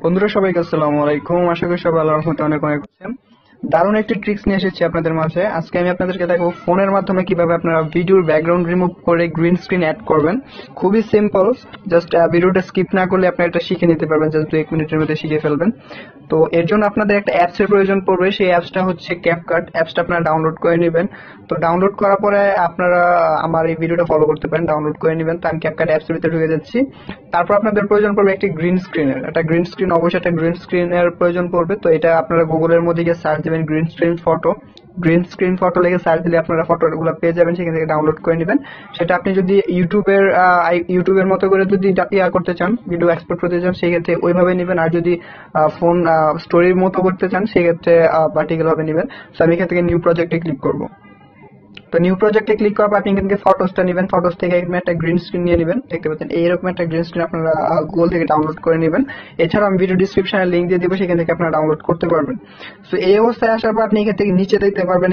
বন্ধুরা সবাইকে আসসালামু আলাইকুম। আশা করি সবাই আল্লাহর রহমতে অনেক অনেক আছেন। দারুণ একটি ট্রিক্স নিয়ে এসেছি আপনাদের মাঝে। আজকে আমি আপনাদেরকে দেখাবো ফোনের মাধ্যমে কিভাবে আপনারা ভিডিওর ব্যাকগ্রাউন্ড রিমুভ করে গ্রিন স্ক্রিন অ্যাড করবেন। খুবই সিম্পল, জাস্ট ভিডিওটা স্কিপ না করলে আপনারা এটা শিখে নিতে পারবেন, জাস্ট 2-1 মিনিটের মধ্যে শিখে ফেলবেন। তো এর জন্য আপনাদের একটা অ্যাপসের প্রয়োজন পড়বে। সেই অ্যাপসটা হচ্ছে ক্যাপকাট। অ্যাপসটা আপনারা ডাউনলোড করে নেবেন। তো ডাউনলোড করার পরে আপনারা আমার এই ভিডিওটা ফলো করতে পারেন, ডাউনলোড করে নেবেন। তো আমি ক্যাপকাট অ্যাপসের ভিতরে ঢুকে যাচ্ছি। তারপর আপনাদের প্রয়োজন পড়বে একটি গ্রিন স্ক্রিনের। একটা গ্রিন স্ক্রিন, অবশ্যই একটা গ্রিন স্ক্রিনের প্রয়োজন পড়বে। তো এটা আপনারা গুগলের মধ্যে গিয়ে সার্চ দেবেন গ্রিন স্ক্রিন ফটো লিখে সার্চ দিলে আপনারা ফটোগুলো পেয়ে যাবেন, সেখান থেকে ডাউনলোড করে নেবেন। সেটা আপনি যদি ইউটিউবের মতো করে যদি করতে চান, ভিডিও এক্সপোর্ট করতে চান, সেক্ষেত্রে ওইভাবে নেবেন। আর যদি ফোন স্টোরির মতো করতে চান, সেক্ষেত্রে পার্টিকুলার ভাবে নেবেন। তো আমি এখান থেকে নিউ প্রজেক্টে ক্লিক করবো। তো নিউ প্রজেক্টে ক্লিক করার পর আপনি এখান থেকে ফটোসটা নেবেন। ফটোস থেকে এখানে একটা গ্রিন স্ক্রিন নিয়ে নেবেন। দেখতে পাচ্ছেন এইরকম একটা গ্রিন স্ক্রিন আপনারা গুগল থেকে ডাউনলোড করে নেবেন। এছাড়াও আমি ভিডিও ডিসক্রিপশনে লিংক দিয়ে দিব, সেখান থেকে আপনারা ডাউনলোড করতে পারবেন। তো এই অবস্থায় আসার পর আপনি এখান থেকে নিচে দেখতে পারবেন,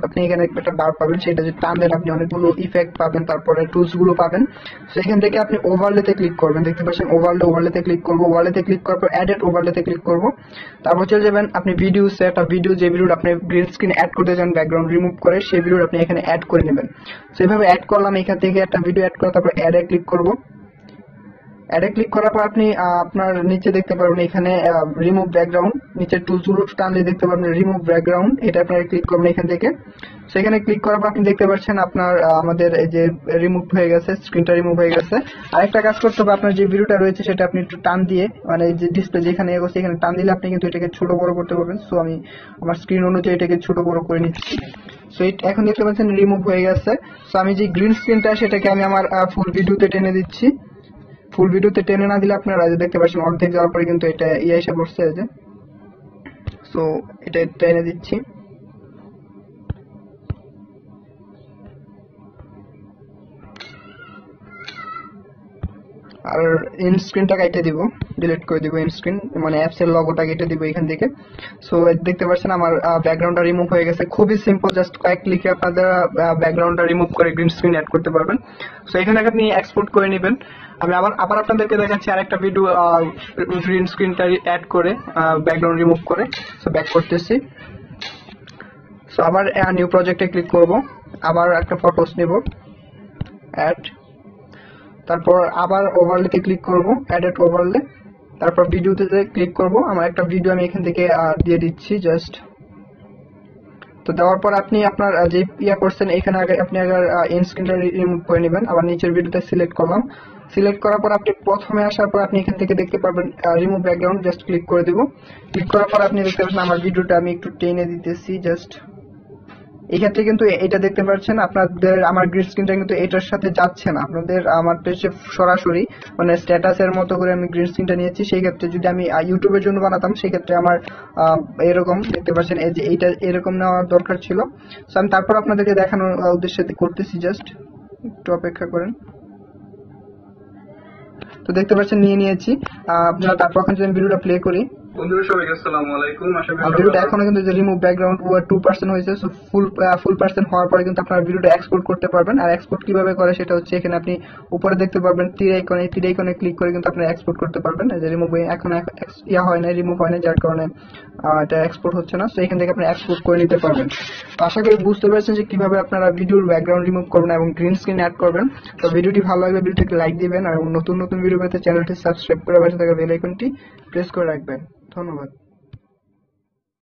আপনি এখানে একটা বার পাবেন। সেটা যদি টান দেন আপনি অনেকগুলো ইফেক্ট পাবেন, তারপরে টুলস গুলো পাবেন। তো এখান থেকে আপনি ওভারলেতে ক্লিক করবেন। দেখতে পাচ্ছেন ওভারলেতে ক্লিক করবো। ওভারলেতে ক্লিক করার পর এডিট ওভারলেতে ক্লিক করবো। তারপর চলে যাবেন আপনি ভিডিও সেট, যে ভিডিও আপনি গ্রিন স্ক্রিন অ্যাড করতে চান ব্যাকগ্রাউন্ড রিমুভ করে, সেই ভিডিও আপনি এখানে অ্যাড করে নেবেন। সেভাবে অ্যাড করলাম। এখান থেকে একটা ভিডিও অ্যাড করে তারপর অ্যাডে ক্লিক করব। অ্যাডে ক্লিক করার পর আপনি আপনার নিচে দেখতে পারবেন এখানে রিমুভ ব্যাকগ্রাউন্ড, নিচে টুলস টানলে দেখতে পারবেন রিমুভ ব্যাকগ্রাউন্ড, এটা আপনারা ক্লিক করবেন এখান থেকে। সেখানে ক্লিক করার পর আপনি দেখতে পাচ্ছেন আপনার আমাদের এই যে রিমুভ হয়ে গেছে, স্ক্রিনটা রিমুভ হয়ে গেছে। আরেকটা কাজ করতে হবে, আপনার যে ভিডিওটা রয়েছে সেটা আপনি একটু টান দিয়ে, মানে যে ডিসপ্লে যেখানে এগোচ্ছে এখানে টান দিলে আপনি কিন্তু এটাকে ছোট বড় করতে পারবেন। সো আমি আমার স্ক্রিন অনুযায়ী এটাকে ছোট বড় করে নিচ্ছি। সো এখন দেখতে পাচ্ছেন রিমুভ হয়ে গেছে। সো আমি যে গ্রিন স্ক্রিনটা সেটাকে আমি আমার ফুল ভিডিওতে টেনে দিচ্ছি। ফুল ভিডিওতে টেনে না দিলে আপনারা দেখতে পাচ্ছেন অর্ধেক যাওয়ার পরে কিন্তু এটা এসে বসছে। সো এটা টেনে দিচ্ছি। আর ইন স্ক্রিনটা কেটে দিব, ডিলিট করে দিব। ইন স্ক্রিন মানে অ্যাপস এর লোগোটা কেটে দিব এখান থেকে। সো দেখতে পাচ্ছেন আমার ব্যাকগ্রাউন্ডটা রিমুভ হয়ে গেছে। খুবই সিম্পল, জাস্ট কয়েক ক্লিকে আপনারা ব্যাকগ্রাউন্ডটা রিমুভ করে গ্রিন স্ক্রিন অ্যাড করতে পারবেন। সো এখানে আপনি এক্সপোর্ট করে নেবেন। আমি আবার আপনাদেরকে দেখাচ্ছি আরেকটা ভিডিও গ্রিন স্ক্রিনটা অ্যাড করে ব্যাকগ্রাউন্ড রিমুভ করে। সো ব্যাক করতেছি। সো আবার নিউ প্রজেক্টে ক্লিক করব। আবার একটা ফটোস নেব, অ্যাড, তারপর আবার ওভারলেতে ক্লিক করব, এডিট ওভারলে, তারপর ভিডিওতে ক্লিক করব। আমার একটা ভিডিও আমি এখান থেকে দিয়ে দিচ্ছি জাস্ট। তো দেওয়ার পর আপনি আপনার যে করছেন এখানে আপনি ইন স্ক্রিনটা রিমুভ করে নেবেন। আবার নিচের ভিডিওতে সিলেক্ট করলাম। সিলেক্ট করার পর আপনি প্রথমে আসার পর আপনি এখান থেকে দেখতে পারবেন রিমুভ ব্যাকগ্রাউন্ড, জাস্ট ক্লিক করে দিব। ক্লিক করার পর আপনি দেখতে পাচ্ছেন আমার ভিডিওটা আমি একটু টেনে দিতেছি জাস্ট। এক্ষেত্রে কিন্তু এটা দেখতে পাচ্ছেন আপনাদের আমার গ্রিন স্ক্রিনটা কিন্তু এটার সাথে যাচ্ছে না। আপনাদের আমার সরাসরি মানে স্ট্যাটাসের মতো করে আমি গ্রিন স্ক্রিনটা নিয়েছি। সেই ক্ষেত্রে যদি আমি ইউটিউবের জন্য বানাতাম, সেই ক্ষেত্রে আমার এরকম দেখতে পাচ্ছেন এই যে এইটা এরকম নেওয়ার দরকার ছিল। সো আমি তারপর আপনাদেরকে দেখানোর উদ্দেশ্যে করতেছি, জাস্ট একটু অপেক্ষা করেন। তো দেখতে পাচ্ছেন নিয়েছি আপনারা। তারপর যদি আমি ভিডিওটা প্লে করি, বন্ধুরা সবাইকে আসসালামু আলাইকুম। আশা করি ভিডিওটা এখনো কিন্তু যে রিমুভ ব্যাকগ্রাউন্ড 2% হয়েছে। সো ফুল পার্সেন্ট হওয়ার পরে কিন্তু আপনারা ভিডিওটা এক্সপোর্ট করতে পারবেন। আর এক্সপোর্ট কিভাবে করে সেটা হচ্ছে এখানে আপনি উপরে দেখতে পারবেন তীর আইকনে ক্লিক করে কিন্তু আপনারা এক্সপোর্ট করতে পারবেন। যে রিমুভ এখন রিমুভ হয় না, যার কারণে এটা এক্সপোর্ট হচ্ছে না। সো এখান থেকে আপনি এক্সপোর্ট করে নিতে পারবেন। তো আশা করি বুঝতে পেরেছেন যে কিভাবে আপনারা ভিডিওর ব্যাকগ্রাউন্ড রিমুভ করবেন এবং গ্রিন স্ক্রিন অ্যাড করবেন। তো ভিডিওটি ভালো লাগলে ভিডিওটিকে লাইক দিবেন আর নতুন ভিডিও পেতে চ্যানেলটি সাবস্ক্রাইব করে পাশে থাকা বেল আইকনটি প্রেস করে রাখবেন। ধন্যবাদ।